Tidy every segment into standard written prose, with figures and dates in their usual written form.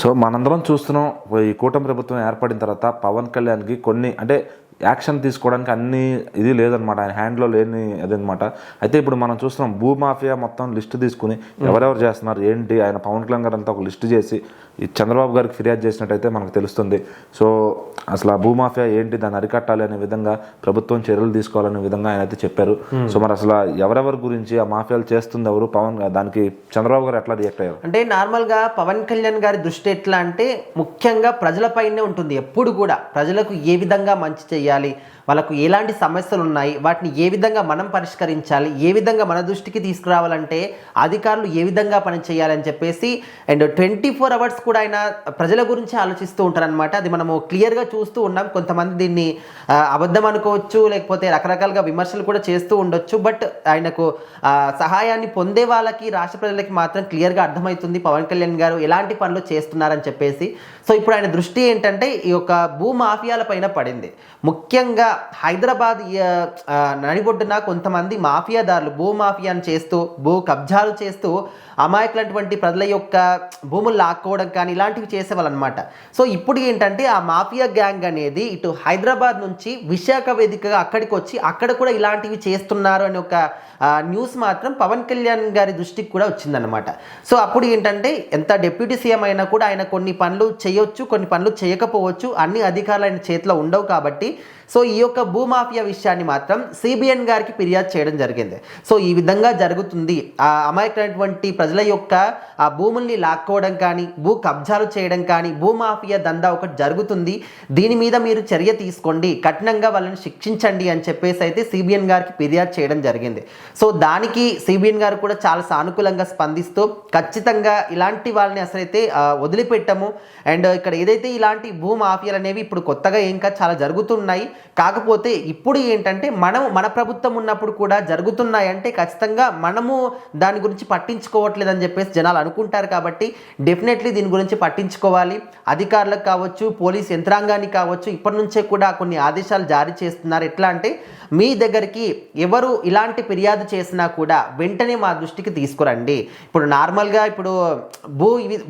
So మనందరం చూస్తున్నాం. ఈ కూటమి ప్రభుత్వం ఏర్పడిన తర్వాత పవన్ కళ్యాణ్కి కొన్ని అంటే యాక్షన్ తీసుకోవడానికి అన్ని ఇది లేదనమాట, ఆయన హ్యాండ్లో లేని అదనమాట. అయితే ఇప్పుడు మనం చూస్తున్నాం భూమాఫియా మొత్తం లిస్టు తీసుకుని ఎవరెవరు చేస్తున్నారు ఏంటి, ఆయన పవన్ కళ్యాణ్ గారు అంతా ఒక లిస్టు చేసి ఈ చంద్రబాబు గారికి ఫిర్యాదు చేసినట్టయితే మనకు తెలుస్తుంది. సో అసలు ఆ భూమాఫియా ఏంటి, దాన్ని అరికట్టాలి అనే విధంగా ప్రభుత్వం చర్యలు తీసుకోవాలనే విధంగా ఆయన అయితే చెప్పారు. సో మరి అసలు ఎవరెవరి గురించి ఆ మాఫియాలు చేస్తుంది ఎవరు, పవన్ దానికి చంద్రబాబు గారు ఎట్లా రియాక్ట్ అయ్యారు? అంటే నార్మల్గా పవన్ కళ్యాణ్ గారి దృష్టి ఎట్లా అంటే ముఖ్యంగా ప్రజలపైనే ఉంటుంది. ఎప్పుడు కూడా ప్రజలకు ఏ విధంగా మంచి చేయాలి, వాళ్ళకు ఎలాంటి సమస్యలు ఉన్నాయి, వాటిని ఏ విధంగా మనం పరిష్కరించాలి, ఏ విధంగా మన దృష్టికి తీసుకురావాలంటే అధికారులు ఏ విధంగా పని చేయాలని చెప్పేసి అండ్ 24 hours కూడా ఆయన ప్రజల గురించి ఆలోచిస్తూ ఉంటారనమాట. అది మనము క్లియర్గా చూస్తూ ఉన్నాం. కొంతమంది దీన్ని అబద్ధం అనుకోవచ్చు, లేకపోతే రకరకాలుగా విమర్శలు కూడా చేస్తూ ఉండొచ్చు. బట్ ఆయనకు సహాయాన్ని పొందే వాళ్ళకి, రాష్ట్ర ప్రజలకి మాత్రం క్లియర్గా అర్థమవుతుంది పవన్ కళ్యాణ్ గారు ఎలాంటి పనులు చేస్తున్నారని చెప్పేసి. సో ఇప్పుడు ఆయన దృష్టి ఏంటంటే ఈ యొక్క భూ మాఫియాల పైన పడింది. ముఖ్యంగా హైదరాబాద్ నడిబొడ్డున కొంతమంది మాఫియాదారులు భూ మాఫియాను చేస్తూ, భూ కబ్జాలు చేస్తూ అమాయకులైనటువంటి ప్రజల యొక్క భూములు లాక్కోవడం కానీ ఇలాంటివి చేసేవాళ్ళు అనమాట. సో ఇప్పుడు ఏంటంటే ఆ మాఫియా గ్యాంగ్ అనేది ఇటు హైదరాబాద్ నుంచి విశాఖ వేదికగా అక్కడికి వచ్చి అక్కడ కూడా ఇలాంటివి చేస్తున్నారు అని ఒక న్యూస్ మాత్రం పవన్ కళ్యాణ్ గారి దృష్టికి కూడా వచ్చిందనమాట. సో అప్పుడు ఏంటంటే ఎంత డిప్యూటీ సీఎం అయినా కూడా ఆయన కొన్ని పనులు చేయొచ్చు, కొన్ని పనులు చేయకపోవచ్చు, అన్ని అధికారులు ఆయన చేతిలో ఉండవు కాబట్టి సో ఈ యొక్క భూమాఫియా విషయాన్ని మాత్రం సిబిఎన్ గారికి ఫిర్యాదు చేయడం జరిగింది. సో ఈ విధంగా జరుగుతుంది, ఆ అమాయకమైనటువంటి ప్రజల యొక్క ఆ భూముల్ని లాక్కోవడం కానీ, భూ కబ్జాలు చేయడం కానీ, భూమాఫియా దందా ఒకటి జరుగుతుంది, దీని మీద మీరు చర్య తీసుకోండి, కఠినంగా వాళ్ళని శిక్షించండి అని చెప్పేసి అయితే సిబిఎన్ గారికి ఫిర్యాదు చేయడం జరిగింది. సో దానికి సిబిఎన్ గారు కూడా చాలా సానుకూలంగా స్పందిస్తూ ఖచ్చితంగా ఇలాంటి వాళ్ళని అసలైతే వదిలిపెట్టము. అండ్ ఇక్కడ ఏదైతే ఇలాంటి భూ మాఫియాలు అనేవి ఇప్పుడు కొత్తగా ఇంకా చాలా జరుగుతున్నాయి. కాకపోతే ఇప్పుడు ఏంటంటే మన ప్రభుత్వం ఉన్నప్పుడు కూడా జరుగుతున్నాయంటే ఖచ్చితంగా మనము దాని గురించి పట్టించుకోవట్లేదని చెప్పేసి జనాలు అనుకుంటారు. కాబట్టి డెఫినెట్లీ దీని గురించి పట్టించుకోవాలి. అధికారులకు కావచ్చు, పోలీస్ యంత్రాంగానికి కావచ్చు, ఇప్పటి నుంచే కూడా కొన్ని ఆదేశాలు జారీ చేస్తున్నారు. ఎట్లా అంటే మీ దగ్గరికి ఎవరు ఇలాంటి ఫిర్యాదు చేసినా కూడా వెంటనే మా దృష్టికి తీసుకురండి. ఇప్పుడు నార్మల్గా ఇప్పుడు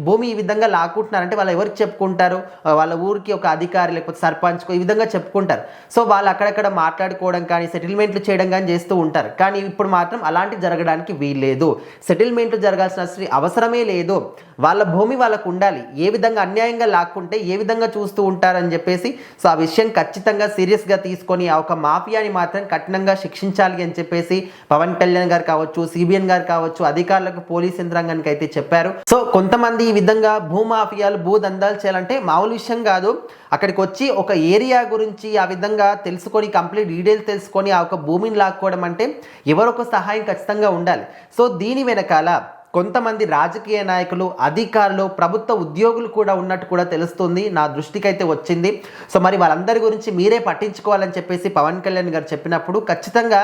భూమి ఈ విధంగా లాక్కుంటున్నారంటే వాళ్ళు ఎవరికి చెప్పుకుంటారు, వాళ్ళ ఊరికి ఒక అధికారి లేకపోతే సర్పంచ్కో ఈ విధంగా చెప్పుకుంటారు. సో వాళ్ళు అక్కడక్కడ మాట్లాడుకోవడం కానీ, సెటిల్మెంట్లు చేయడం కానీ చేస్తూ ఉంటారు. కానీ ఇప్పుడు మాత్రం అలాంటి జరగడానికి వీల్లేదు. సెటిల్మెంట్లు జరగాల్సిన అవసరమే లేదు. వాళ్ళ భూమి వాళ్ళకు ఉండాలి. ఏ విధంగా అన్యాయంగా లాక్కుంటే ఏ విధంగా చూస్తూ ఉంటారని చెప్పేసి సో ఆ విషయం ఖచ్చితంగా సీరియస్గా తీసుకొని ఆ ఒక మాఫియాని మాత్రం కఠినంగా శిక్షించాలి అని చెప్పేసి పవన్ కళ్యాణ్ గారు కావచ్చు, సిబిఎన్ గారు కావచ్చు, అధికారులకు, పోలీస్ యంత్రాంగానికి అయితే చెప్పారు. సో కొంతమంది ఈ విధంగా భూమాఫియాలు, భూ దందాలు చేయాలంటే మామూలు విషయం కాదు. అక్కడికి వచ్చి ఒక ఏరియా గురించి ఆ విధంగా తెలుసుకొని, కంప్లీట్ డీటెయిల్స్ తెలుసుకొని ఆ ఒక భూమిని లాక్కోవడం అంటే ఎవరొక సహాయం ఖచ్చితంగా ఉండాలి. సో దీని వెనకాల కొంతమంది రాజకీయ నాయకులు, అధికారులు, ప్రభుత్వ ఉద్యోగులు కూడా ఉన్నట్టు కూడా తెలుస్తుంది, నా దృష్టికి అయితే వచ్చింది. సో మరి వాళ్ళందరి గురించి మీరే పట్టించుకోవాలని చెప్పేసి పవన్ కళ్యాణ్ గారు చెప్పినప్పుడు ఖచ్చితంగా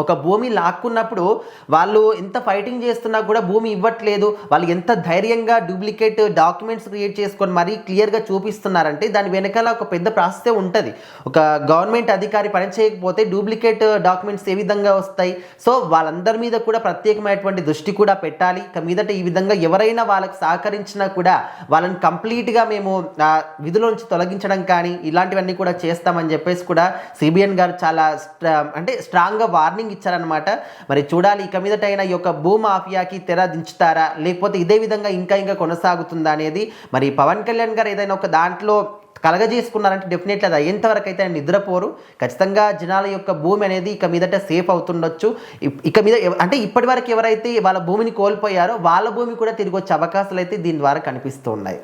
ఒక భూమి లాక్కున్నప్పుడు వాళ్ళు ఎంత ఫైటింగ్ చేస్తున్నా కూడా భూమి ఇవ్వట్లేదు, వాళ్ళు ఎంత ధైర్యంగా డూప్లికేట్ డాక్యుమెంట్స్ క్రియేట్ చేసుకొని మరీ క్లియర్గా చూపిస్తున్నారంటే దాని వెనకాల ఒక పెద్ద ప్రాసెస్ ఉంటుంది. ఒక గవర్నమెంట్ అధికారి పని చేయకపోతే డూప్లికేట్ డాక్యుమెంట్స్ ఏ విధంగా వస్తాయి? సో వాళ్ళందరి మీద కూడా ప్రత్యేకమైనటువంటి దృష్టి కూడా పెట్టాలి. ఇక మీదట ఈ విధంగా ఎవరైనా వాళ్ళకి సహకరించినా కూడా వాళ్ళని కంప్లీట్గా మేము విధుల నుంచి తొలగించడం కానీ ఇలాంటివన్నీ కూడా చేస్తామని చెప్పేసి కూడా సిబిఎన్ గారు చాలా స్ట్రాంగ్గా వార్నింగ్ ఇచ్చారనమాట. మరి చూడాలి ఇక మీదటైనా ఈ యొక్క భూ మాఫియాకి తెర దించుతారా, లేకపోతే ఇదే విధంగా ఇంకా కొనసాగుతుందా అనేది. మరి పవన్ కళ్యాణ్ గారు ఏదైనా ఒక దాంట్లో కలగజేసుకున్నారంటే డెఫినెట్లీ అది అయ్యేంతవరకు అయితే ఆయన నిద్రపోరు. ఖచ్చితంగా జనాల యొక్క భూమి అనేది ఇక మీదట సేఫ్ అవుతుండొచ్చు. ఇక మీద అంటే ఇప్పటి వరకు ఎవరైతే వాళ్ళ భూమిని కోల్పోయారో వాళ్ళ భూమి కూడా తిరిగి వచ్చే అవకాశాలు అయితే దీని ద్వారా కనిపిస్తూ ఉన్నాయి.